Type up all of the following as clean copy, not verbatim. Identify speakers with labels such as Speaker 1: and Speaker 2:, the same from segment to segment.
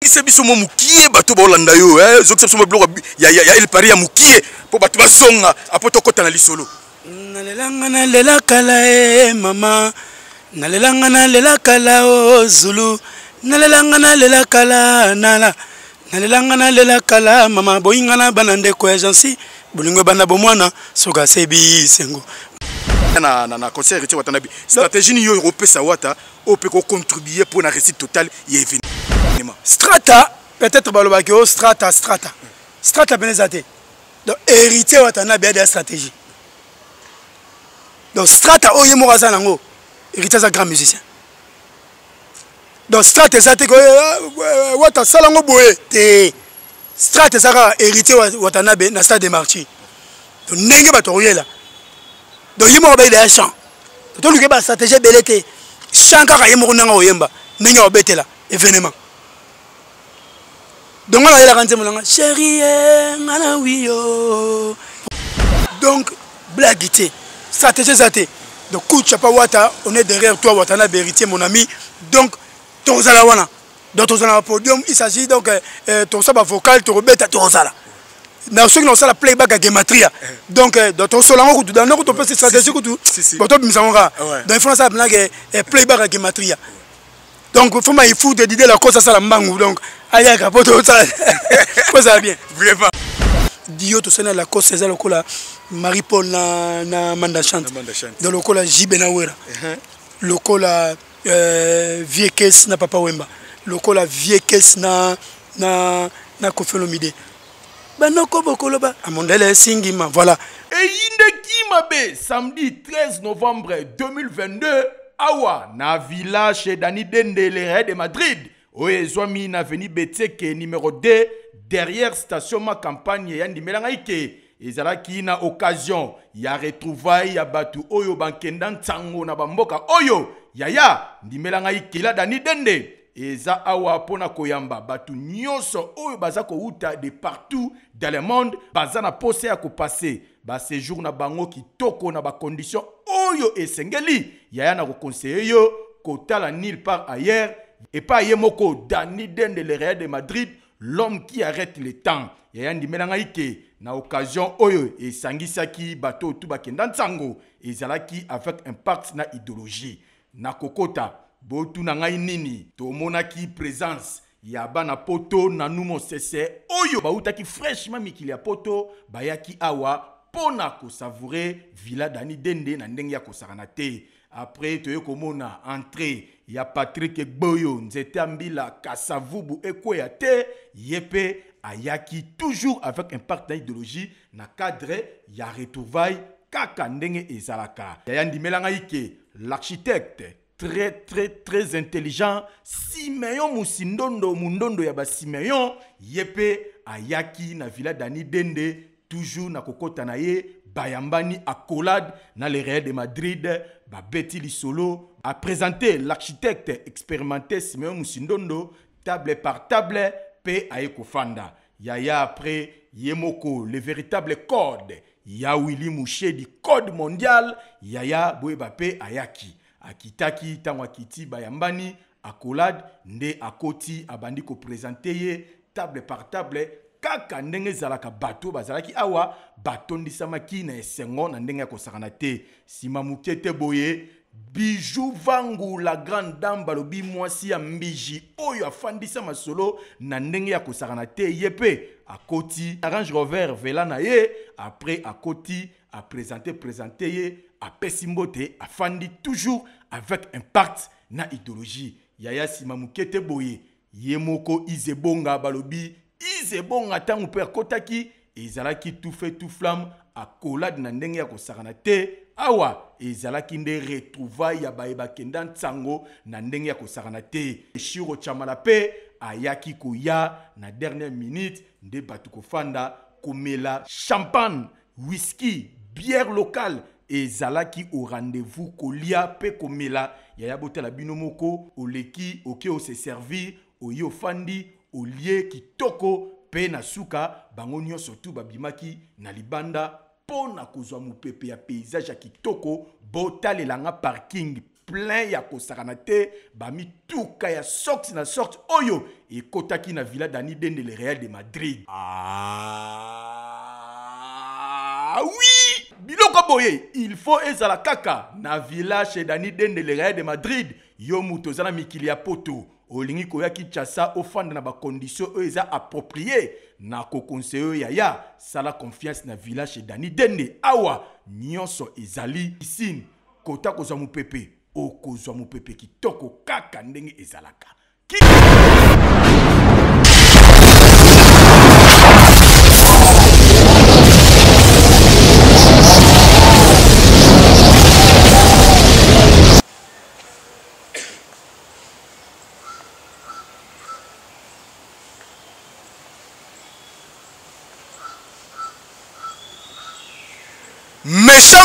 Speaker 1: zokisa biso mo mukie bato bolanda yo zokisa biso mo biloko ya il pari ya mukie po bato basonga apoto kota na lisolo
Speaker 2: nalelanga nalela kala mama nalelanga nalela kala o zulu nalelanga nalela kala nala nalelanga nalela kala mama boyinga na bana ndeko ya jansi bolingwe bana bomwana soka sebi sengo
Speaker 1: na conseil héritier watanabi stratégie ni yo européen wata o peut contribuer pour la réussite totale y événement
Speaker 2: strata peut-être balobaki o strata benezate donc héritier watanabi a des stratégies donc strata o yemo raza nango héritier za grand musicien donc strata ezate ko wata salango boye te strata ezaka héritier watanabe na stade de marchi donc ndenge bato oyela donc yemo ba il est un chant to luke ba stratégie belete chant kaka yemo nanga oyemba ndenge obetela événement donc on a la ranze molanga chérie ngana wiyo donc blaguité stratégie zate donc kucha pa wata on est derrière toi watana héritier mon ami donc tozala wana donc tozala podium il s'agit donc ton saba vocal to rebeta tozala na ceux qui ont ça la playback à gematria donc dans ton solango dans notre peut stratégie tout bato bisango donc il faut ça blague playback à gematria donc il faut il faut de l'idée la cause ça la mbangu donc aya kapoto ça ça bien
Speaker 1: vraiment
Speaker 2: dio to sena la cause c'est le cola Marie Paul na manda chante dans le cola Jibena Wera le cola vieux caisse na papa Wemba le cola vieux caisse na Kofelomide banoko bokolo ba amondele singima voilà
Speaker 3: et yinde kimabe samedi 13 novembre 2022 awa na villa chez Dani Dende le de Madrid oezwami na avenue Beteke numéro 2 derrière station ma campagne ya ndimelanga ike ezalaki na occasion ya retrouvaille ya batu oyo bankenda ntango na bamboka oyo yaya ndimelanga ike la Dani Dende eza awa pona koyamba batu nyonso oyo baza kouta de partout dans le monde baza na pose ya kopase ba séjour na bango kitoko na ba condition oyo esengeli yaya na conseiller yo kotala nulle part ailleurs et pas yemoko Dani Dende le Real de Madrid l'homme qui arrête le temps yaya ndimelanga ike na occasion oyo esangisaki bato tout bakenda ntango ezalaki avec impact na idéologie na kokota botu na ngai nini tomonaki présence ya bana poto na numo sese oyo bautaki fraîchement mikili ya poto bayaki awa pona ko savourer villa Dani Dende na ndenge ya kosakana te après toye komona entrée ya Patrick Boyo nzete ambila kasavubu ekweya te yepe ayaki toujours avec impact na idéologie na cadre ya retrouvaille kaka ndenge ezalaka ya ndimelanga ike l'architecte très intelligent Simeon Musindondo mundondo ya ba Simeon yepe ayaki na villa Dani Dende toujours na kokota na ye bayambani accolade na le Real de Madrid ba beti li solo a présenté l'architecte expérimenté Simeon Musindondo table par table pe ayeko fanda yaya après yemoko le véritable code ya Willy Mouché du code mondial yaya boyeba pe ayaki akitaki tango akiti bayambani accolade nde akoti abandi ko présenter ye table par table kaka ndenge zalaka bato bazalaki awa batondisamaki na esengo na ndenge ya kosakana te sima mukete boye Bijou Vangu la grande dame balobi mwasi ya mbiji oyo afandisa masolo na ndenge ya kosakana te yepe akoti Range Rover vela na ye après akoti a présenté ye a pesimbote afandi toujours avec impact na idéologie yaya sima mukete boye yemoko izebonga balobi izebonga tangu pe akotaki ezalaki tout fait tout flamme accolade na ndenge ya kosakana te awa ezalaki nde retrouvaille ya bayeba kenda ntango na ndenge ya kosakana te Shiro Chamala pe ayaki koya na dernière minute nde batu kofanda komela champagne whisky bière locale ezalaki au rendez-vous kolia pe komela yaya botela bino moko oleki oke o se servir oyo fandi olie kitoko pe na suka bango nyonso tu babimaki na libanda pona kozwa mupepe ya paysage ya kitoko botalelanga parking plein ya kosakana te bamituka ya sorti na sorti oyo ekotaki na villa Dani Dende le Real de Madrid. Ah oui, biloko boye, il faut ezala kaka na villa chez Dani Dende le Real de Madrid. Yo muto zana mikili ya poto olingi koya Kinshasa ofanda na ba condition eux eza approprié na ko conseiller yaya sala confiance na villa chez Dani Dende awa nyonso ezali ici kota kozwa mupepe okozwa mupepe kitoko kaka ndenge ezalaka.
Speaker 1: Méchant,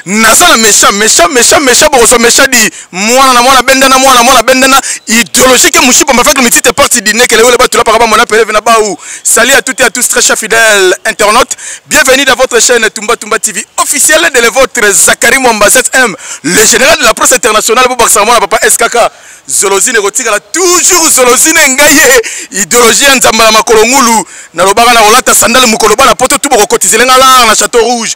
Speaker 1: Nazana méchant, Boroso méchant dit, moi bendana, idéologie que Mouchi pour ma faire que petite partie dîner que les bateaux là par rapport à mon appel Venabaou. Salut à toutes et à tous, très chers fidèles internautes. Bienvenue dans votre chaîne Tumba TV officielle de votre Zachary Mwamba 7M, le général de la presse internationale pour Baksamona, papa SKK. Zolozine Rotigala, toujours Zolozine Ngaye, idéologie Nzambala Makolongulu, Nalobara na Olata Sandal Mukoloba, la pote tout pour cotiser la Château Rouge.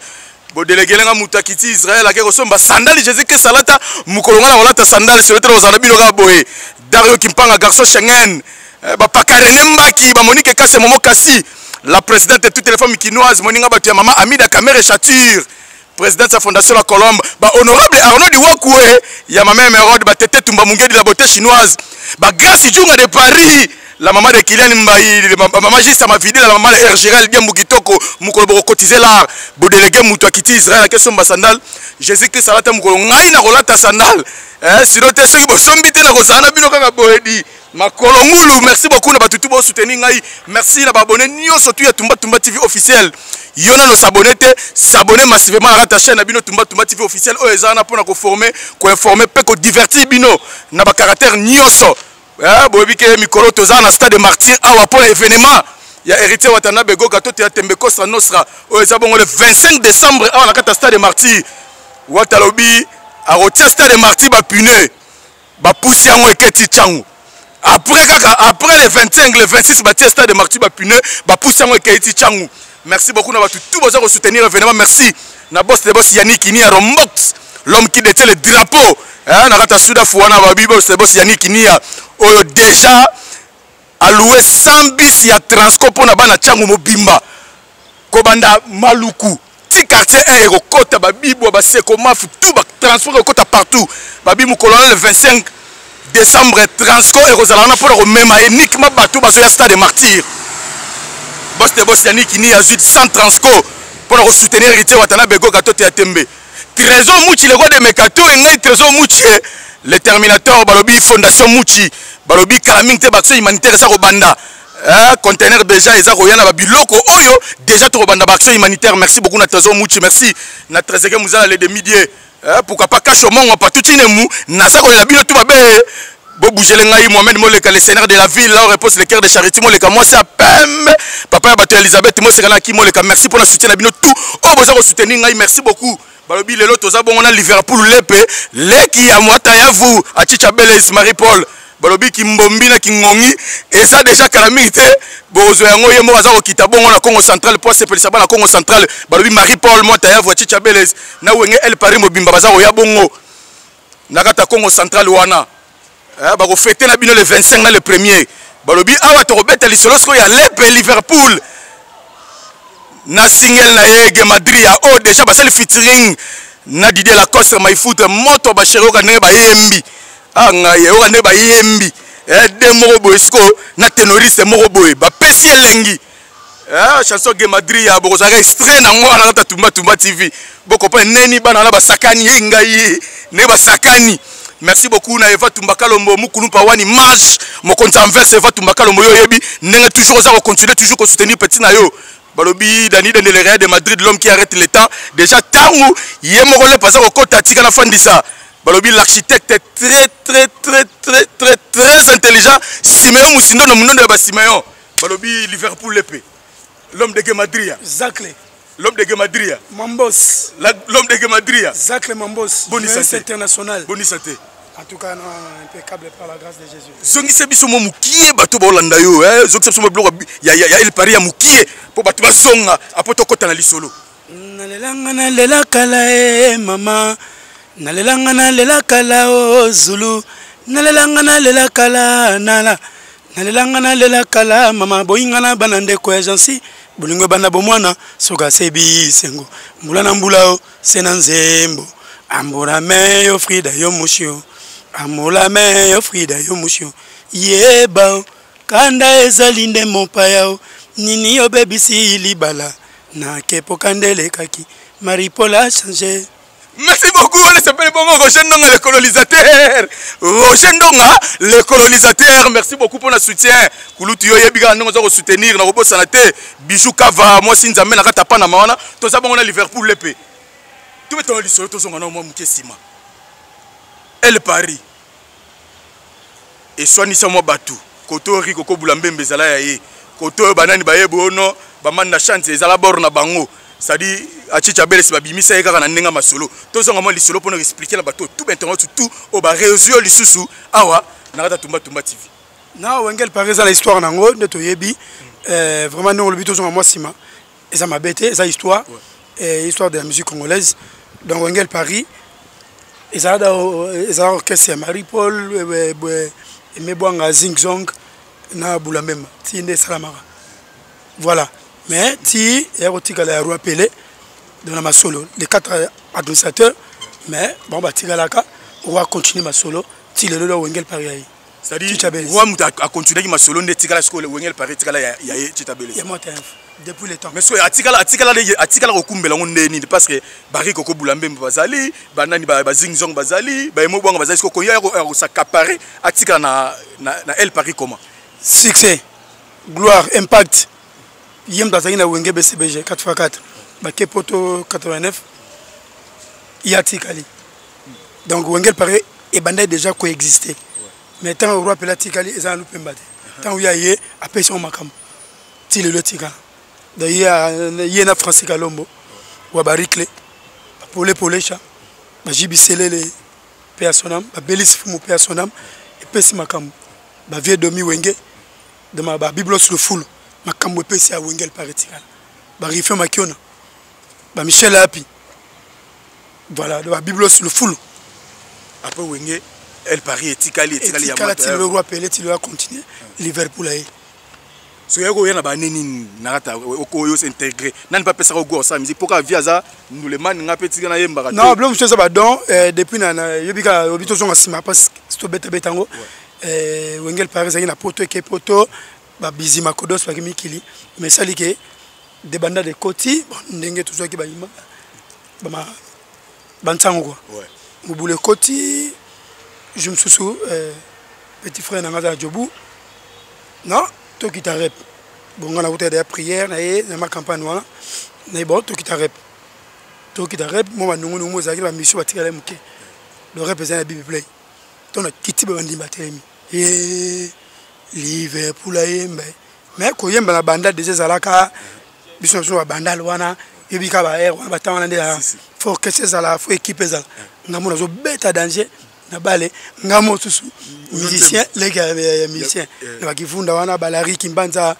Speaker 1: Bo délégué nga Moutakiti Israël a kesomba sandal Jésus que salata Mukolonga na Olata Sandal sur le terrain aux Arabes boé. Dario Kimpanga garçon Schengen, ba Pakarene Mbaki, ba Monique Kasse Momo Kassi, la présidente de toutes les femmes quinoises, Moninga Batua Mama Amida Kamere Chature. Président de la Fondation La Colombe, honorable Arnaud Diwakoué, ya ma mère Mérode, Tete Tumba Mungé de la beauté chinoise, Grâce Djunga de Paris, la maman de Kylian Mbaye, la maman juste ma fidèle, la maman de Ergirel Gembukitoko, Mukolo cotiser l'art, Bodelégué Moutouakiti Israël, la question de sandal, Jésus-Christ Salata Mukolo, Naina Rolata Sandal, sinon t'es ceux qui vont sombiter la Rosana Binoka Boedi. Makolongulu, merci beaucoup na batutu bo soutenir ngai. Merci na abonné nyo surtout ya Tumba TV officiel. Yona no s'abonner s'abonner massivement à la chaîne na bino Tumba TV officiel o ezana pona ko former, ko informer pe ko divertir bino na ba caractère nyoso. Bobi ke mikolo toza na stade Martyr awa pour événement. Ya hérité Watana Bego gato te tembe Costa Nostra o ezabongo le 25 décembre awa na kata stade Martyr. Watalobi a rotia stade Martyr ba pune. Ba poussi yango eketi changu. Après le 25, le 26, stade de Martyr Bapune, Bapoussiango et Kaiti Changu. Merci beaucoup d'avoir tout besoin de soutenir événement. Merci. Na boss de boss Yannick Inia Rombox, l'homme qui détient le drapeau. Narata Souda Fouana Babi, boss de boss Yannick Inia. Oyo déjà alloué 100 bis ya transco pour Nabana Changu Mobimba. Kobanda Maluku. Ti quartier 1 Kota Babi, Bouabaseko Maf, tout transport Kota partout. Babi Moukolon le 25 décembre, Transco et Rosalana pour le même uniquement bateau baso ya stade Martyr. Boss de boss Yannick ni a sans Transco pour le soutenir héritier Watana Bego gato te atembe. Trésor Mouchi le roi de Mekato et ngai Trésor Mouchi le Terminator Balobi Fondation Mouchi Balobi Kalaming te baso humanitaire sa Robanda. Conteneur déjà eza royana ba biloko oyo déjà to Robanda action humanitaire. Merci beaucoup na Trésor Mouchi, merci na Trésor Mouzala le de midi. Pourquoi pas cache au monde pas tout inemou nasa ko la bino tout babe bo bouger ngai Mohamed Moleka le seigneur de la ville là on repose le cœur de charité Moleka moi c'est à peine papa bato Elisabeth moi c'est kana ki Moleka merci pour la soutien na bino tout oh boza ko soutenir ngai merci beaucoup balobi lelo toza bon on a Liverpool lepe leki ya mwata ya vous a Chicha Belez Marie Paul balobi ki mbombi na ki ngongi et ça déjà calamité bozo yango yemo aza ko kita bongo na Congo central pour se pelisa na Congo central balobi Marie Paul mwata ya vous a Chicha Belez na wenge El Paris mobimba baza ko ya bongo na kata Congo central wana ba ko fêter na bino le 25 na le premier balobi awa to robeta lisolo sko ya lepe Liverpool na single na yege Madrid ya o déjà basali featuring na Didier Lacoste my foot moto ba chéro ka ne ba yembi anga ye o ne ba yembi de morobo esko na ténoriste morobo ba pesi elengi chanson de Madrid ya boko zaka extrait na ngwa na Tumba TV boko pa neni bana na ba sakani ngai ne ba sakani. Merci beaucoup na Eva Tumbakalombo mukulu pa wani marche mon compte envers Eva Tumbakalombo yo yebi nenga toujours ça continuer toujours qu'on soutenir petit na yo balobi Dani Dende le Real de Madrid l'homme qui arrête le temps déjà tangu yemoko le pasa ko kota tika na fandisa balobi l'architecte est très intelligent Simeon Musindo no munondo ba Simeon balobi Liverpool lepe l'homme de Madrid
Speaker 2: Zaclé
Speaker 1: L'homme de Gemadria.
Speaker 2: Mambos.
Speaker 1: L'homme de Gemadria.
Speaker 2: Zach le Mambos.
Speaker 1: Bonne santé.
Speaker 2: International.
Speaker 1: Bonne santé.
Speaker 2: En tout cas, non, impeccable par la grâce de Jésus.
Speaker 1: Zongise biso mo mukie bato ba Holanda yo zongise biso mo bloko ya il pari ya mukie po bato ba zonga apoto kota na lisolo.
Speaker 2: Nalelanga na lela kala mama. Nalelanga na lela kala o Zulu. Nalelanga na lela kala nala. Nalelanga na lela kala mama boyinga na banande ko agency. Bulingwe bana bomwana soka sebi sengo. Mbula na mbula o sena nzembo. Ambura me yo frida yo mushio. Amola me yo frida yo mushio. Yeba kanda ezalinde mopaya nini yo bebisi libala na kepo kandele kaki maripola changé.
Speaker 1: Merci beaucoup, on s'appelle bongo Roger Ndonga le colonisateur. Roger Ndonga le colonisateur. Merci beaucoup pour notre soutien. Kulutu yo yebiga ndongo za ko soutenir na ko sanate bijou kava moi sinzambe na kata pana mawana to za bongo na Liverpool lepe. Tu mettons le lisolo to zonga na mo mukesima. Elle Paris. Et soit ni samo batu. Koto ri koko bulambembe zala ya ye. Koto banani ba yebo ono ba man na chance ezala bor na bango. Ça dit achicha bele si babimisa ye kaka na ndenga masolo. To zonga mo lisolo pour nous expliquer la bateau tout maintenant tout au ba réseau lisusu awa na kata tumba TV.
Speaker 2: Na Wengel Paris la histoire nango de to yebi vraiment nous le but to zonga mo sima. Et ça m'a bêté, ça histoire histoire de la musique congolaise. Donc Wengel Paris et ça orchestre Marie-Paul Mebwanga Zingzong na Boulambemba Tinde Salamara. Voilà. Mais ti erotika la roi Pelé dans ma solo les 4 administrateurs mais bon bah tigalaka on va continuer ma solo ti le Wengel Paris.
Speaker 1: C'est-à-dire roi muta a continuer ma solo ne tikala sko le Wengel Paris tikala ya Chitabele.
Speaker 2: Il monte depuis le temps.
Speaker 1: Mais so atikala okumbela ngondeni parce que bari koko Boulambemba bazali banani ba Zingzong bazali ba Mobwanga bazali sko ko ya ko s'accaparer atikala na El Paris comment
Speaker 2: succès gloire impact yem bazali na Wenge BCBG 4x4 ba Kepoto 89 yatikali donc Wengel Paris et bandai déjà coexister mais tant au roi pelatikali ezan lupemba tant où yaye après son makam ti le tika d'ailleurs yena Francis Kalombo wa barikle pole polecha ba jibiselele personam ba belis fumu personam et pesi makam ba vie domi Wenge de ma ba biblos le full makambo pesi a Wengel Paris tikala ba rifé makiona ba Michel Api voilà de ba biblos le full
Speaker 1: après Wenge El Paris etikali ya
Speaker 2: mata le roi Pelé ti le a continuer Liverpool aye
Speaker 1: so yako yana ba nini nakata okoyo s'intégrer nani pas pesa ko sa musique pourquoi viaza nous les man nga petit na yemba
Speaker 2: non blom chose ba don depuis na yobika obito zonga sima parce que beta betango Wengel Paris aye na poto ke poto ba bizima kodos pa mikili mais sali ke de banda de koti ndenge tout ça ki ba yima ba bantango quoi ouais mobule koti je me soussou petit frère Nangada Djobou non toi qui t'arrête bon on a voté des prières na ma campagne wana na bon toi qui t'arrête moi nous zaki la mission batikala muke le représenter la Bible play ton kiti ba ndimba telemi et Liverpool ayemba mais ko yemba na banda des zalaka biso ba banda wana yebika ba air wana batana nde faut que ces ala faut équipe za ngamo zo beta danger na bale ngamo susu musicien les gars musicien na kivunda wana balari kimbanza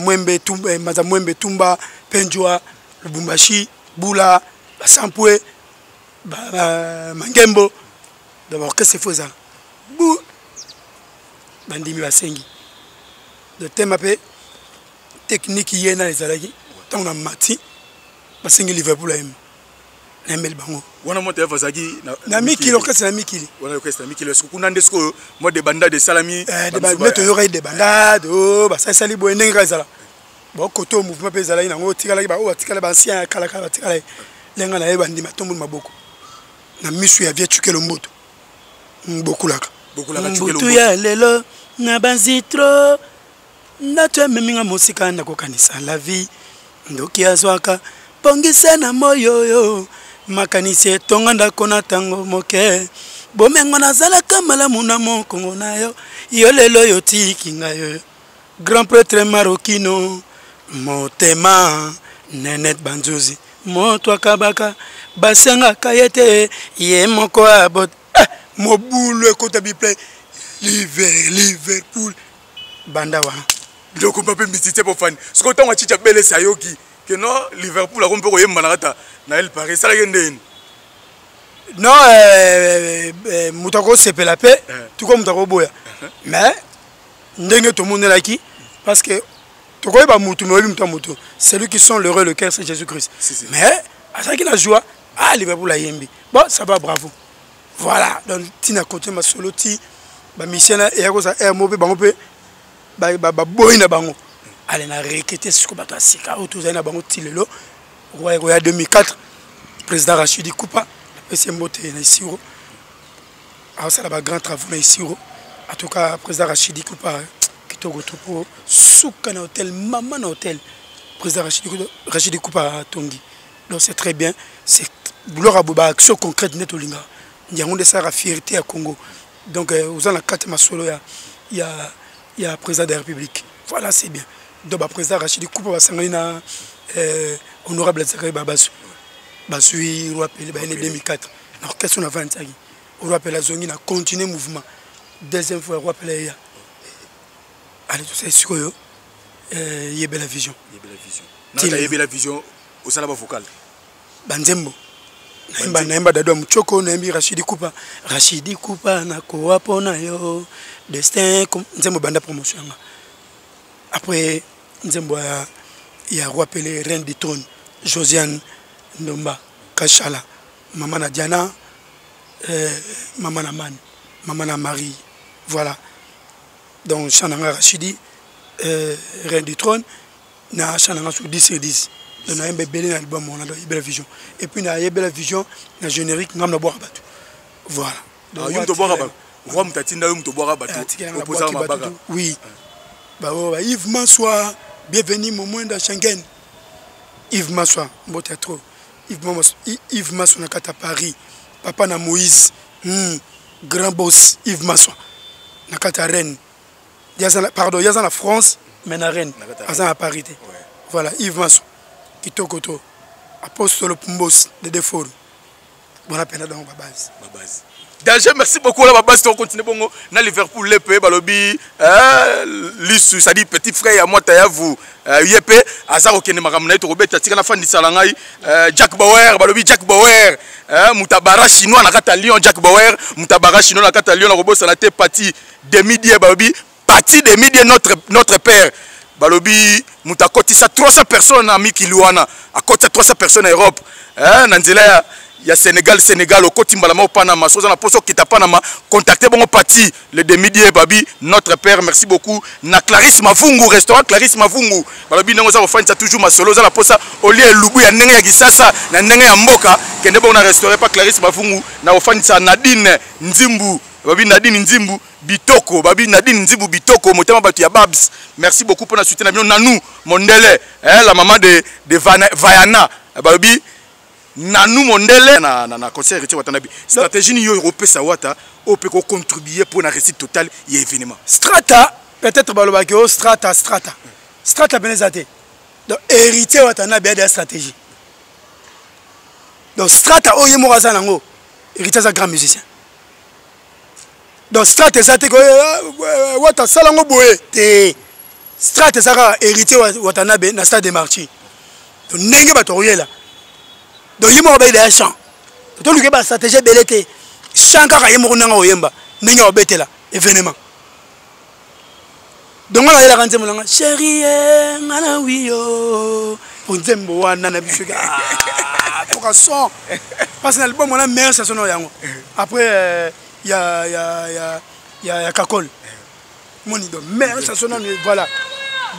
Speaker 2: mwembe tumba penjwa lubumbashi bula basampwe mangembo d'abord que c'est faux ça bou bandimi basengi de thème appelé technique yena ezalaki tant na mati basengi Liverpool aime Nemel bango
Speaker 1: wana moto evazaki
Speaker 2: na mikili okasi na mikili
Speaker 1: wana okasi na mikili est-ce que kuna ndesko mo de banda de salami
Speaker 2: de banda to yora de banda do ba sali bo ndenge kazala bo koto mouvement pe zala ina ngo tikala ba o tikala ba ancien kala tikala lenga na yeba ndima tombo maboko na misu ya vietukelo mboto mbokulaka chukelo mboto ya lelo na banzitro na to meminga musika na kokanisa la vie ndoki azwaka pongisa na moyo yo makanisi tonga ndako na tango moke bomengo nazalaka malamu na mokongo na yo yo lelo yo tiki nga yo grand prêtre marokino motema Nenet Banzozi moto akabaka basenga kayete ye moko abot mobulu ekota biple Liverpool banda wana
Speaker 1: ndoko mpe mitite po fani siko ntango achicha bele sayoki que non Liverpool akompe koyemba na kata na El Paris sala kendeni
Speaker 2: non mutako sepela pe tuko mutako boya mais ndenge to monelaki parce que toko ba mutu mais lui mutu c'est lui qui sont l'heureux le cœur c'est Jésus-Christ mais à ça qu'il a joie Liverpool a yembi bon ça va bravo voilà donc tina côté ma solo ti ba missiona et ko ça mo pe bango pe ba boy na bango allez na requêter ce que bato asika autour na bango ti lelo roya 2004 président Rachidi Koupa c'est mbote na Isiro alors ça là grand travaux na Isiro en tout cas président Rachidi Koupa kitoko topo souka na hôtel maman na hôtel président Rachidi Koupa Tongi donc c'est très bien c'est boulot ba action concrète net olinga nyango de ça la fierté à Congo donc vous en la carte masolo il y a président de la République voilà c'est bien donc ba président Rachidi Koupa ba sangani na honorable Zakari Babasu Basui rappelé en 2004 alors qu'est-ce qu'on a fait ça on rappelle la zone a continué mouvement deuxième fois rappelé ya allez tout ça sur yo Yebela Vision
Speaker 1: Yebela Vision au salaba vocal
Speaker 2: banzembo naimba dado mchoko naimbi Rachidi Koupa na ko pona yo destin nzembo banda promotion après nzembo ya rappelé reine du trône Josiane Ndomba Kachala maman na Diana maman na Man maman na Marie voilà donc Chananga Rachidi reine du trône na Chananga sur 10 sur 10 donc na un bébé na album on a Yebela Vision et puis na Yebela Vision na générique ngam na boire bateau voilà
Speaker 1: donc yum to boire bateau roi mutatinda yum to boire bateau opposant mabaka
Speaker 2: oui bah Yves Massoua bienvenue mon moins de Schengen Yves Massoua mbote trop Yves Massoua na kata Paris papa na Moïse grand boss Yves Massoua na kata Rennes pardon yaza na France mais na Rennes à Paris voilà Yves Massoua Kitokoto apostole Pumbos de défaut bon appel dans ma base
Speaker 1: Danger, merci beaucoup la base on continue bongo na Liverpool lepe balobi lisu ça dit petit frère à moi ta vous yepe azaro kene makamna to robeta tika na fandi salangai Jack Bauer balobi Jack Bauer mutabara chinois na kata Lyon Jack Bauer mutabara chinois na kata Lyon na robosa na te parti de midi balobi parti de midi notre père balobi mutakoti ça 300 personnes à Mikiliwana à côté 300 personnes en Europe nanzela ya Sénégal au côté Mbalama au Panama soza na poso kita Panama contacter bon parti le demi-midi babi notre père merci beaucoup na Clarisse Mavungu restaurant Clarisse Mavungu balobi ndongo za ofanya toujours masolo za la posa olie lubu ya ndenge ya kisasa na ndenge ya mboka kende bon na restaurant pas Clarisse Mavungu na ofanya Nadine Nzimbu babi Nadine Nzimbu Bitoko babi Nadine Nzimbu Bitoko motema batu ya Babs merci beaucoup pour na soutenir na Nanou Mondele la maman de Vaiana babi Nanou Mondele na concert héritier watanabi stratégie ni yo européen sawata ope ko contribuer pour la réussite totale y événement
Speaker 2: strata peut-être balobaki o strata benezate donc héritier watanabi de stratégie donc strata o yemo raza nango héritier za grand musicien donc strata zate ko wata salango boye te strata zaka héritier watanabi na stade de marchi donc ndenge bato yela donc il m'a obéi les chants tout le monde stratégie belete chant car il m'a rendu au yemba n'enga obéi là événement donc on a la canté mon chérie ngana wiyo pour zembo wana na bisuga pour un son parce que l'album on a meilleur ça sonne yango après il y a Kakol mon idole meilleur ça sonne voilà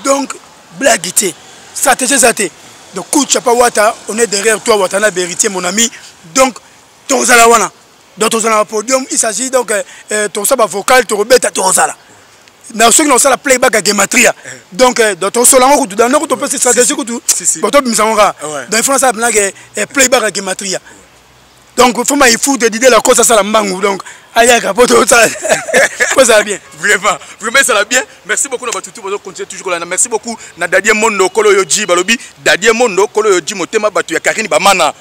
Speaker 2: donc blaguité stratégie zate donc Koucha pas wata on est derrière toi watana vérité mon ami donc ton zala wana dans ton zala podium il s'agit donc ton saba vocal to rebeta ton zala na ceux qui ont ça la playback à gematria donc dans ton solango dans notre peut stratégie tout bato misanga dans France ça blague playback à gematria donc faut il faut de l'idée la cause ça la mbangu donc ayaka poto ça ça bien
Speaker 1: vraiment ça va bien. Merci beaucoup na batutu bozo continuer toujours là. Merci beaucoup na Dadie Mondo kolo yoji balobi Dadie Mondo kolo yoji motema batu ya Karine Bamana.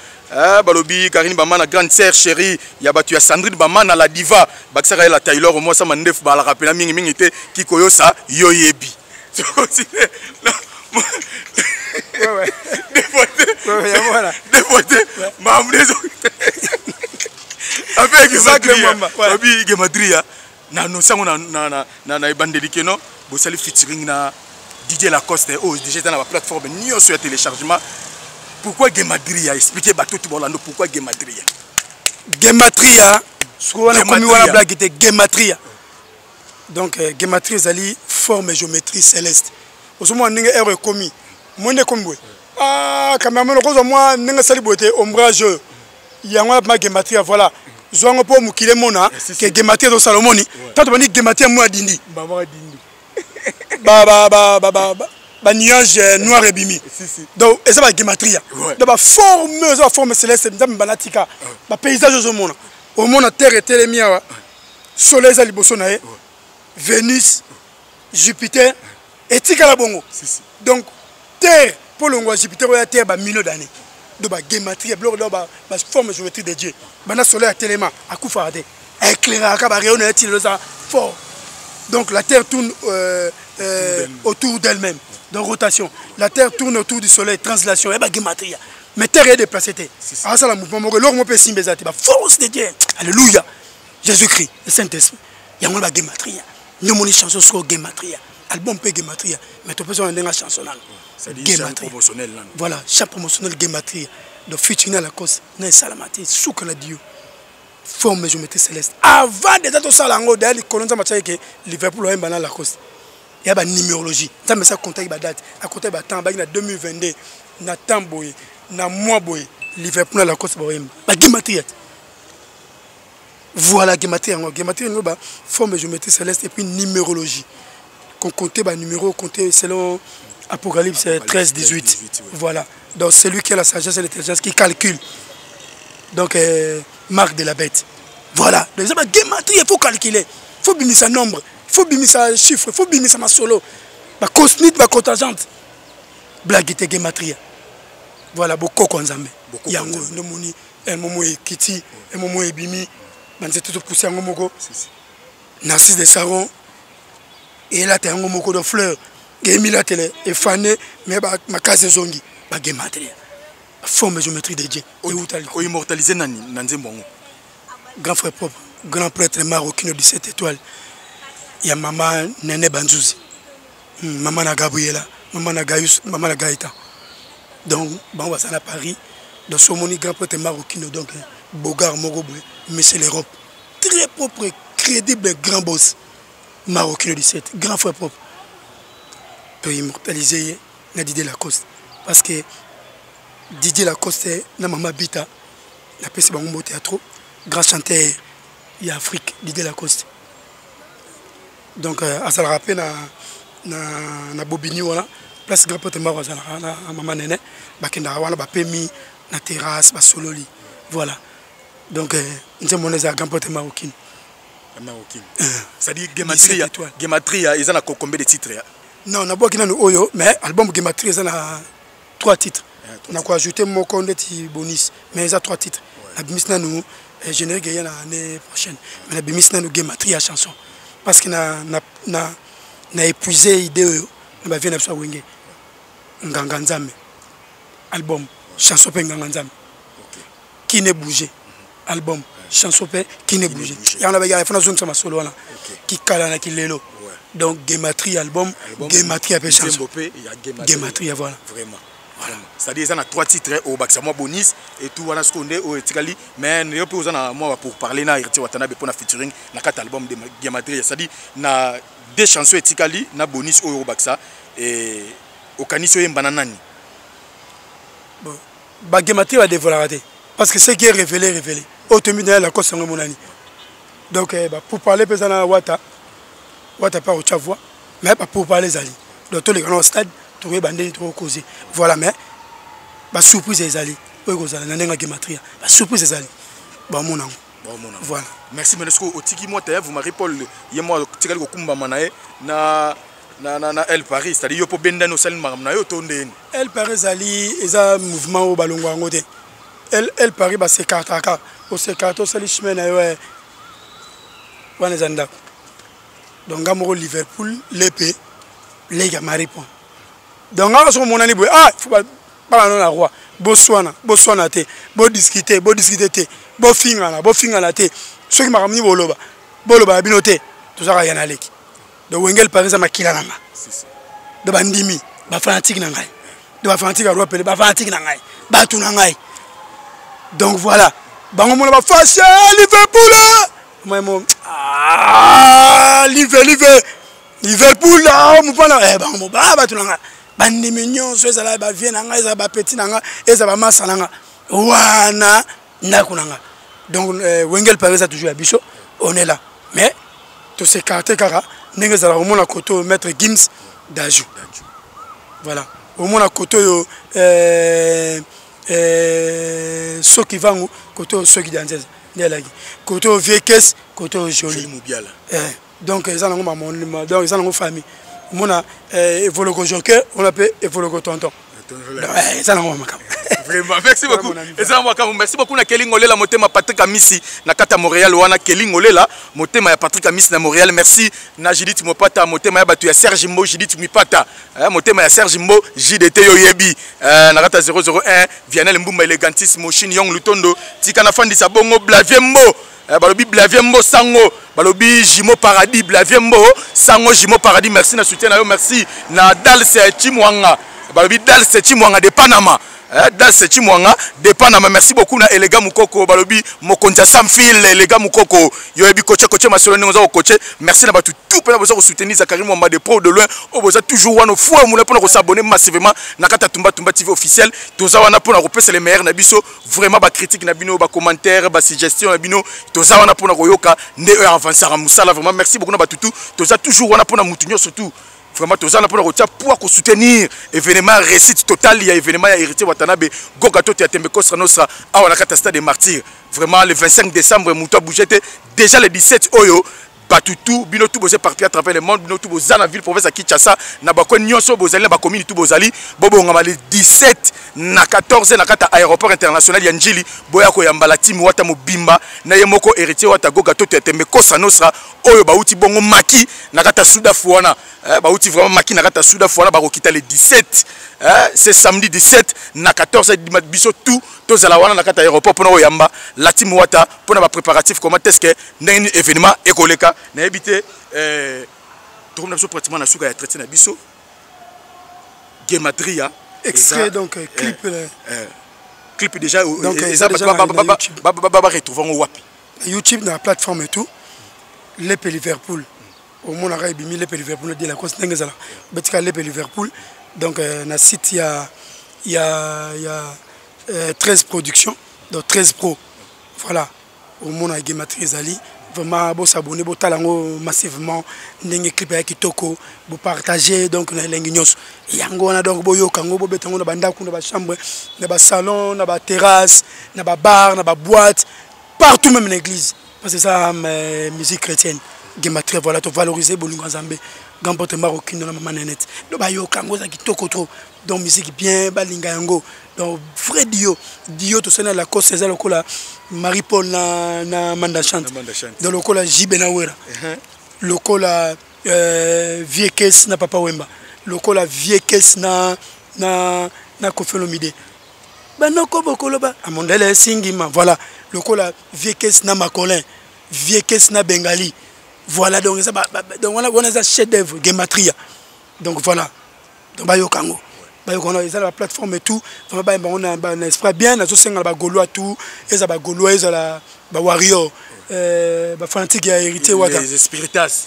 Speaker 1: Balobi Karine Bamana grande sœur chérie ya batu ya Sandrine Bamana la diva bakisaka la Taylor moi ça mandef ba la rappeler mingi mingi te kikoyo sa yoyebi.
Speaker 2: Ouais.
Speaker 1: Dévoté. Avec Gematria, na sango na ebandelike no, bosali featuring na DJ Lacoste déjà dans la plateforme ni sur téléchargement. Pourquoi Gematria? Expliquez bateau tout Orlando pourquoi Gematria?
Speaker 2: Gematria, ce qu'on a commis la blague était Gematria. Donc Gematria zali forme et géométrie céleste. Au moment où on a commis, moi ne comme quand même moi n'ai sali beauté ombrage. Il y a un Gematria voilà. Zongo po mukile mona que Gematria do Salomoni. Tant on dit Gematria moi dindi. Ba nuage noir et bimi. Donc et ça va Gematria. Donc forme céleste ndam banatika. Ba paysage au monde terre et télémia. Soleil za liboso na e. Vénus, Jupiter et Tikala Bongo. Donc, Terre, pour le Jupiter, la Terre, millions d'années. Donc, Gematria, forme géométrique de Dieu. Le soleil, téléma, à Koufarade, éclairage, fort. Donc, la Terre tourne autour d'elle-même, dans rotation. La Terre tourne autour du soleil, translation, et Gematria. Mais Terre est déplacée. Alors, ça, le mouvement, l'homme peut s'imbeser, force de Dieu. Alléluia. Jésus-Christ, le Saint-Esprit. Il y a un Gematria. Nous avons une chanson sur Gematria. Album peut Gematria. Mais tu peux faire une chanson.
Speaker 1: C'est chant promotionnel.
Speaker 2: Voilà, chant promotionnel Gematria. Donc, futur la cause, n'est salamati, sous que la Dieu. Forme géométrie céleste. Avant de tout ça, d'ailleurs, les colons ont dit que Liverpool a un la cause. Il y a une numérologie. Ça me fait compter la date. À côté de la temps, il y a 2022, il y a Tamboy, il y a mois boy. Liverpool a la cause. Gematria. Voilà, Gematria, forme géométrie céleste et puis numérologie. Qu'on comptait numéro, comptait selon Apocalypse 13-18. Voilà. Donc celui qui a la sagesse et l'intelligence qui calcule. Donc marque de la bête. Voilà. Donc Gematria, il faut calculer. Il faut bimir sa nombre. Il faut bimir sa chiffre. Il faut bimir sa solo. La cosmite, la cotagente. Blague était Gematria. Voilà, beaucoup de choses. Yango, Nomoni, un moment Kiti, un moment Bimi. C'est tout poussé en Gomoko. Narcisse de Saron. Et là, tu as un Gomoko de fleurs. Et là, tu es fané. Mais ma case est zongi. Gematria. Forme géométrie de Dieu.
Speaker 1: O immortalisé Nanze Mbongo.
Speaker 2: Grand frère propre. Grand prêtre marocain de 7 étoiles. Il y a maman Nene Banzouzi. Maman na Gabriela. Maman na Gaius. Maman na Gaïta. Donc, on va à Paris. Dans ce moment, grand prêtre marocain. Donc, Bogar Moroboué. Monsieur l'Europe, très propre, crédible, grand boss marocain du 17, grand frère propre. Peut immortaliser Didier Lacoste. Parce que Didier Lacoste, na maman Bita, la PC Bango Théâtre, grand chanteur, il y a Afrique, Didier Lacoste. Donc, à ça le rappel, na Bobigny, voilà, place grand pote maro, na maman Nene, Bakenda, voilà, Pemi, na terrasse, Sololi, voilà. Donc, nous sommes un grand pote marocain.
Speaker 1: C'est-à-dire Gematria, ils ont combien de titres?
Speaker 2: Non, on a beaucoup de Oyo, mais l'album Gematria, ils ont 3 titres. On a ajouté mon compte bonus, mais ils ont 3 titres. La Bimisna nous, générique l'année prochaine. Mais la Bimisna nous Gematria chanson. Parce qu'on a épuisé l'idée, on va venir à Wenge. Nganganzame. Album, chanson Nganganzame. Qui n'est bougé. Album chanson qui n'est bougé. Il y a une zone sur solo qui calana qui lelo. Donc Gematria album, Gematria chanson. Gematria voilà.
Speaker 1: Vraiment. Voilà. C'est-à-dire qu'il y a 3 titres au Baxamo Bonus et tout voilà ce qu'on est au Etikali mais il y a moi pour parler na Irti Watanabe pour na featuring na 4 albums de Gematria. C'est-à-dire na 2 chansons Etikali na Bonus au Baxa et au Kaniso Mbananani.
Speaker 2: Bon, ba Gematria va dévoiler parce que ce qui est révélé. Automobile la cause monani. Donc pour parler pesana Wata pas au Chavois, mais pas pour parler Zali. Donc tous les grands stades, tous les bandits trop causés. Voilà mais ba surprise Zali. Oui, Gematria. Ba surprise Zali. Ba mon voilà.
Speaker 1: merci Menesco otiki moi taïa vous Marie Paul ye moi tikali ko kumba manae na El Paris c'est-à-dire yo po benda no sali makamna yo to ndeni
Speaker 2: El Paris ali eza mouvement au balongo ngote El Paris ba se kartaka au se karto sali chemin na yo wana zanda donc amoro Liverpool l'épée les gars Marie Paul donc on so monani boy ah faut pas non la roi Botswana te bo discuter te bo finga te ceux qui makamni boloba binote tout ça yana leki de Wengel Paris à makila nanga de bandimi ba fanatique na ngai de ba fanatique a roi ba fanatique na ngai ba tout na ngai donc voilà bango mona ba face Liverpool moi mon Liverpool là mo pana bango ba tout na ngai bandimi nyonso ezala ba vie na ngai ezala ba petit na ngai ezala ba masa na ngai wana ndako na ngai donc Wengel Paris a toujours biso on est là mais tout ces cartes kara n'engage au moins à côté maître Gims d'Ajou voilà au moins à côté ceux qui vont côté ceux qui dansent côté vieux caisse côté joli donc ils ont donc ils ont famille on a évolué au joker on appelle évolué au tonton ça n'a
Speaker 1: vraiment merci beaucoup et ça moi quand merci beaucoup na Kelingo lela motema Patrick Amisi na kata Montréal wana Kelingo lela motema ya Patrick Amisi na Montréal merci na Judith Mopata motema ya batu ya Serge Mbo Judith Mipata motema ya Serge Mbo JDT yo yebi na kata 001 Vianel Mbumba Elegantissimo Chine Young Lutondo tika na fandisa bongo Blavier Mbo balobi Blavier Mbo sango balobi Jimo Paradis Blavier Mbo sango Jimo Paradis merci na soutien na yo merci na Dalse Chimwanga balobi Dalse Chimwanga de Panama dans ce Chimwanga de Panama merci beaucoup na Elega Mukoko balobi Mokonja Samfil Elega Mukoko yoyebi coach masolo ningoza coach merci na batu tout pena boza ko soutenir Zakari Mwamba de pro de loin o boza toujours wana fois moula pona ko s'abonner massivement na kata Tumba TV officiel toza wana pona ko pesa les meilleurs na biso vraiment ba critique na bino ba commentaire ba suggestion na bino toza wana pona ko yoka nde avancer à musala vraiment merci beaucoup na batu tout toza toujours wana pona mutunyo surtout vraiment tous les gens pour soutenir événement réussite total il y a événement héritier Watanabe Gogato Tiatembe Kosra Nostra à la catastrophe des martyrs vraiment le 25 décembre Moutoua Bougete déjà le 17 Oyo Batutu bino tout bosé partout à travers le monde bino tout bozana la ville province à Kinshasa na bako nyonso bozali na ba commune tout bozali bobo ngama le 17 na 14 na kata aéroport international ya Njili boya ko yambala team wata mobimba na yemoko héritier wata Gogato Tiatembe Kosra Nostra oyo bauti bongo maki na kata Souda Fouana bauti vraiment maki na kata Souda Fouana ba kokita le 17 c'est samedi 17 na 14 biso tout tozala wana na kata aéroport pona oyamba la team wata pona ba préparatif comment est-ce que ndenge événement ekoleka na ebité tourna biso pratiquement na suka ya traité na biso Gematria
Speaker 2: extrait donc
Speaker 1: clip déjà
Speaker 2: donc
Speaker 1: ça ba retrouver wapi
Speaker 2: YouTube na plateforme et tout l'épée Liverpool au monde arabe bimi l'épée Liverpool de la cause ndengezala betika l'épée Liverpool donc na site il y a 13 productions donc 13 pro voilà au monde à Gematria Zali vraiment bon s'abonner bon talango massivement ndenge clip ya kitoko bon partager donc na lengi nyos yango na donc boyo kango bo betango na bandako na ba chambre na ba salon na ba terrasse na ba bar na ba boîte partout même l'église parce que ça musique chrétienne Gematria voilà to valoriser bolingo nzambe gampote marocain na mama net do ba yo kango za kitoko trop donc musique bien balinga yango donc vrai dio to sena la cause c'est lokola Marie Paul na manda chante dans lokola Jibena Wera lokola vieux caisse na Papa Wemba lokola vieux caisse na Kofelomide banoko bokolo ba amondele singima voilà lokola vieux caisse na Macolin vieux caisse na Bengali voilà donc ça donc on a ça chef d'œuvre Gematria donc voilà donc ba yo kango on a la plateforme et tout on a un esprit bien na zo senga ba gaulois tout et ça ba gaulois et la ba warrior ba fanatique ya héritier wata
Speaker 1: les spiritas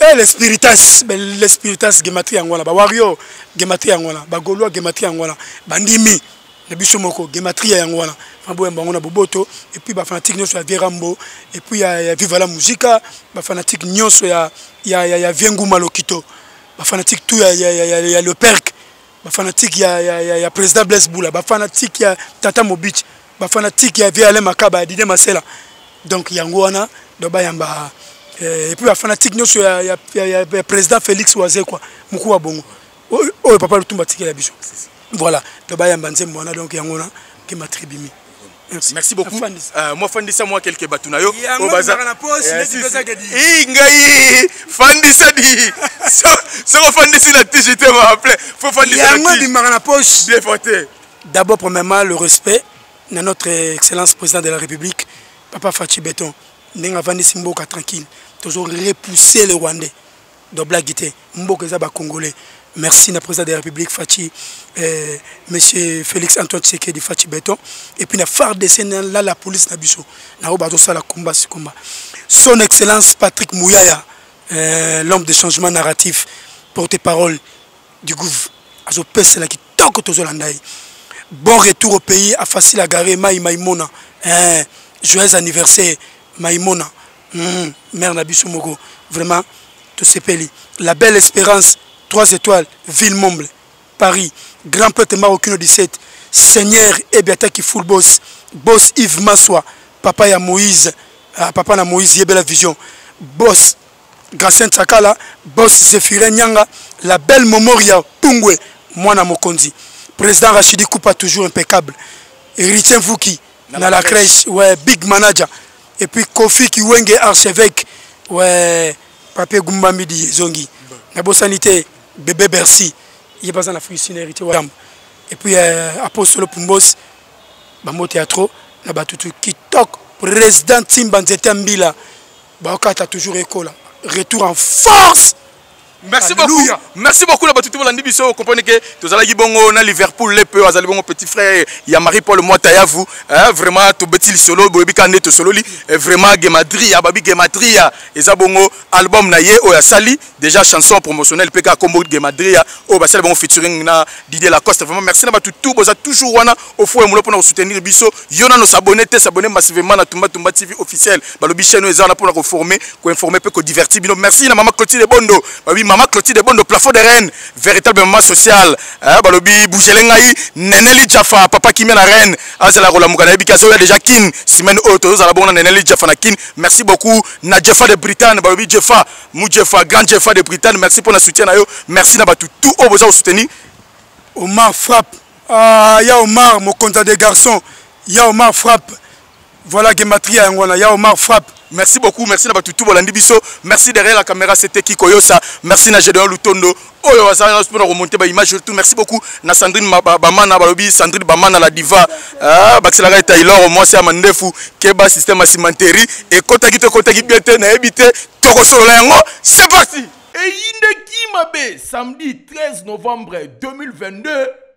Speaker 2: les spiritas Gematria ngwana ba warrior Gematria ngwana ba gaulois Gematria ngwana bandimi na biso moko Gematria ngwana fabo on a boboto et puis ba fanatique nyonso ya Vierambo et puis ya viva la musica ba fanatique nyonso ya Vienguma Lokito ba fanatique tout ya le perk ba fanatique ya président Blaise Boula ba fanatique ya Tata Mobich ba fanatique ya Vialé Makaba Didé Masela donc yangoana do bayamba et puis la fanatique nous sur le président Félix Oazé quoi mukua bongo oh papa le tumba tiki la biso voilà do bayamba nzemwana donc yangona qui m'a tribimi.
Speaker 1: Merci beaucoup. Moi fandisa moi quelques batunayo
Speaker 2: au bazar na poste
Speaker 1: ngai fandisa di so fandisi na TGT m'a appelé faut fandisa
Speaker 2: na poste
Speaker 1: déporté.
Speaker 2: D'abord premièrement le respect à notre excellence président de la République Papa Fachi Béton n'enga fandisi mboka tranquille toujours repousser les Rwandais de blaguité mboka za ba congolais. Merci na président de la République Fachi monsieur Félix Antoine Tshisekedi Fachi Béton et puis na phare de Sénégal là la police na biso na obazo sala combat son excellence Patrick Mouyaya l'homme de changement narratif porte-parole du gouv azo pesa la kitoko tozolandai bon retour au pays à facile à garer Maïmona joyeux anniversaire Maïmona mère na biso moko vraiment tout se peli la belle espérance 3 étoiles, Ville-Momble, Paris, Grand Prêtre Marocain 17, Seigneur Ebiata qui full boss, boss Yves Massoua, papa ya Moïse, papa na Moïse Yebela Vision, boss Gracien Tsakala, boss Zéphirin Nyanga, la belle Momoria Pungwe, Mwana Mokonzi, président Rachidi Koupa toujours impeccable, Héritier Vouki, dans la crèche, ouais, big manager, et puis Kofi Kiwenge archevêque, ouais, Pape Goumba Midi Zongi, Nabo Sanité, bébé Bercy, il est basé en Afrique hérité et puis Apostolo Pumbos, Bamo Théâtre, na batutu qui toque président Timbanzete Mbila, Baokata toujours école, retour en force.
Speaker 1: Merci beaucoup. Merci beaucoup la batutu bolandi biso. Vous comprenez que tous allez bongo na Liverpool les peu azali bongo petit frère il y a Marie-Paul Moitaya vous vraiment to betil solo bobi kande to solo li vraiment gematria babi gematria eza bongo album na ye o ya sali déjà chanson promotionnelle peka combo gematria o ba sala bongo featuring na Didier Lacoste vraiment merci na batutu boza toujours wana au fond mulo pour soutenir biso yona no s'abonner massivement na Tumba TV officiel balobi chaîne eza na pour ko former ko informer pe ko divertir bino merci na maman Clotilde Bondo babi maman Clotilde Bondo plafond de Rennes véritable maman sociale balobi bougelengai Neneli Jaffa papa qui mène à Rennes azala rola mukana bikazo ya déjà kin semaine auto za la bonne Neneli Jaffa na kin merci beaucoup na Jeffa de Bretagne balobi Jeffa mu Jeffa grand Jeffa de Bretagne merci pour le soutien na yo merci na batu tout au besoin soutenir
Speaker 2: Omar frappe ya Omar mon compte des garçons ya Omar frappe voilà gematria ngwana ya Omar frappe.
Speaker 1: Merci beaucoup, merci na batutu bolandi biso. Merci derrière la caméra c'était Kiko Yosa. Merci na Gédéon Lutondo. Oyo wasana pour remonter ba image tout. Merci beaucoup na Sandrine Bamana balobi Sandrine Bamana la diva. Baxelaga Taylor moi c'est Amandefu Keba système cimenterie et kotaki biete na ebité toko solo yango. C'est parti.
Speaker 3: Et Indeki Mabe samedi 13 novembre 2022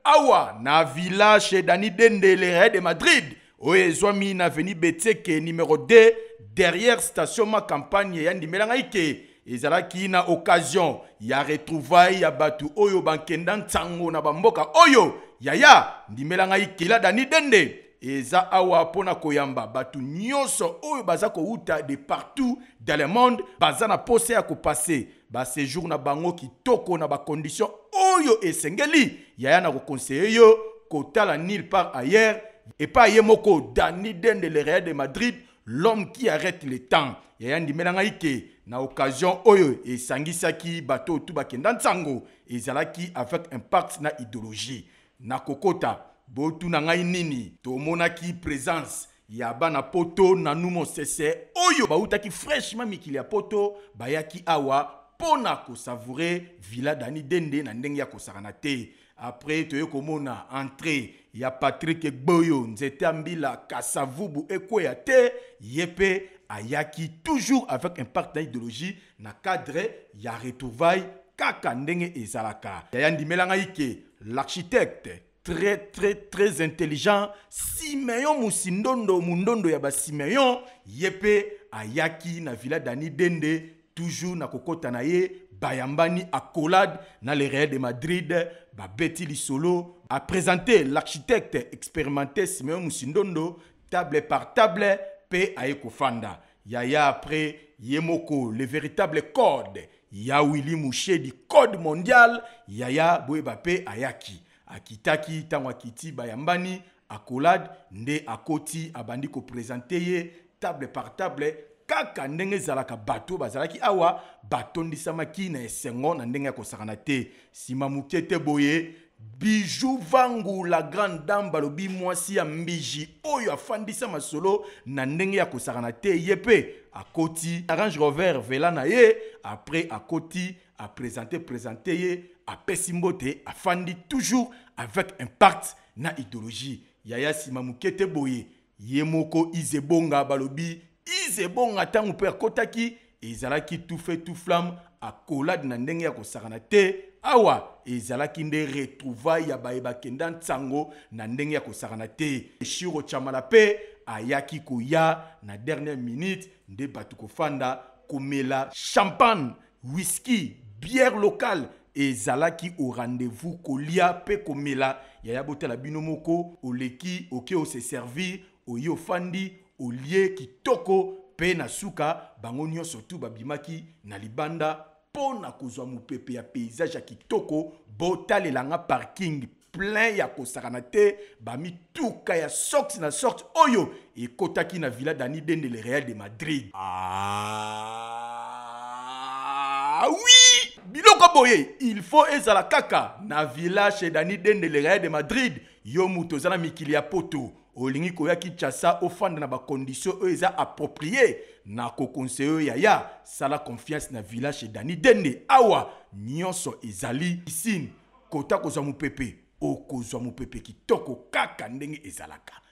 Speaker 3: awa na villa chez Dani Dende le de Madrid. Oezwami na veni Beteke numéro 2 derrière station ma campagne yandi melangaike ezalaki na occasion ya retrouvaille ya batu oyo bankenda ntango na bamboka oyo yaya ndimelangaike la Dani Dende eza awa pona koyamba batu nyonso oyo baza ko uta de partout dans le monde baza na pose ya ko passer ba séjour na bango kitoko na ba condition oyo esengeli yaya na ko conseiller yo kotala nulle part ailleurs et pas yemoko Dani Dende le Real de Madrid l'homme qui arrête le temps yaya ndimelangaike na occasion oyo et sangisaki bato tout bakenda ntango ezalaki avec impact na idéologie na kokota botu na ngai nini tomonaki présence ya bana poto na numo sese oyo bautaki fraîchement mikili ya poto bayaki awa pona ko savourer villa Dani Dende na ndenge ya kosakana te. Après toye komona entrée ya Patrick Boyo nzete ambila kasavubu ekweya te yepe ayaki toujours avec impact d'idéologie na cadre ya retrouvaille kaka ndenge ezalaka yaya ndimelanga ike l'architecte très intelligent Simeon Musindondo mundondo ya ba Simeon yepe ayaki na villa Dani Dende toujours na kokota na ye bayambani accolade na le Real de Madrid babeti lisolo a présenté l'architecte expérimenté Simeon Musindondo table par table pe aeko fanda yaya après yemoko le véritable code ya Willy Mouché du code mondial yaya boyeba pe ayaki akitaki tango akiti bayambani accolade nde akoti abandi ko présenter ye table par table kaka ndenge ezalaka bato bazalaki awa batondisamaki na esengo na ndenge ya kosakana te sima moke te boye Bijou Vangu la grande dame balobi mwasi ya mbiji oyo afandisa masolo na ndenge ya kosakana te yepe akoti Range Rover vela na ye après akoti a présenté ye a pesimbote afandi toujours avec impact na idéologie yaya sima mukete boye yemoko izebonga balobi izebonga tangu pe akotaki ezalaki tout fait tout flamme akolade na ndenge ya kosakana te awa ezalaki nde retrouvaille ya bayeba kenda ntango na ndenge ya kosakana te Shiro Chamala pe ayaki koya na dernière minute nde batu kofanda komela champagne whisky bière locale ezalaki au rendez-vous kolia pe komela yaya botela bino moko oleki oke o se servir oyo fandi olie kitoko pe na suka bango nyonso tu babimaki na libanda pona kozwa mupepe ya paysage ya kitoko botalelanga parking plein ya kosakana te bamituka ya sorte na sorte oyo ekotaki na Villa Dani Dende le Real de Madrid. Ah oui, biloko boye il faut ezala kaka na Villa chez Dani Dende le Real de Madrid yo muto zala mikili ya poto olingi koya Kinshasa ofanda na ba conditions eux eza approprié na ko conseiller yaya sala confiance na Villa chez Dani Dende awa nyonso ezali piscine kota kozwa mupepe okozwa mupepe kitoko kaka ndenge ezalaka.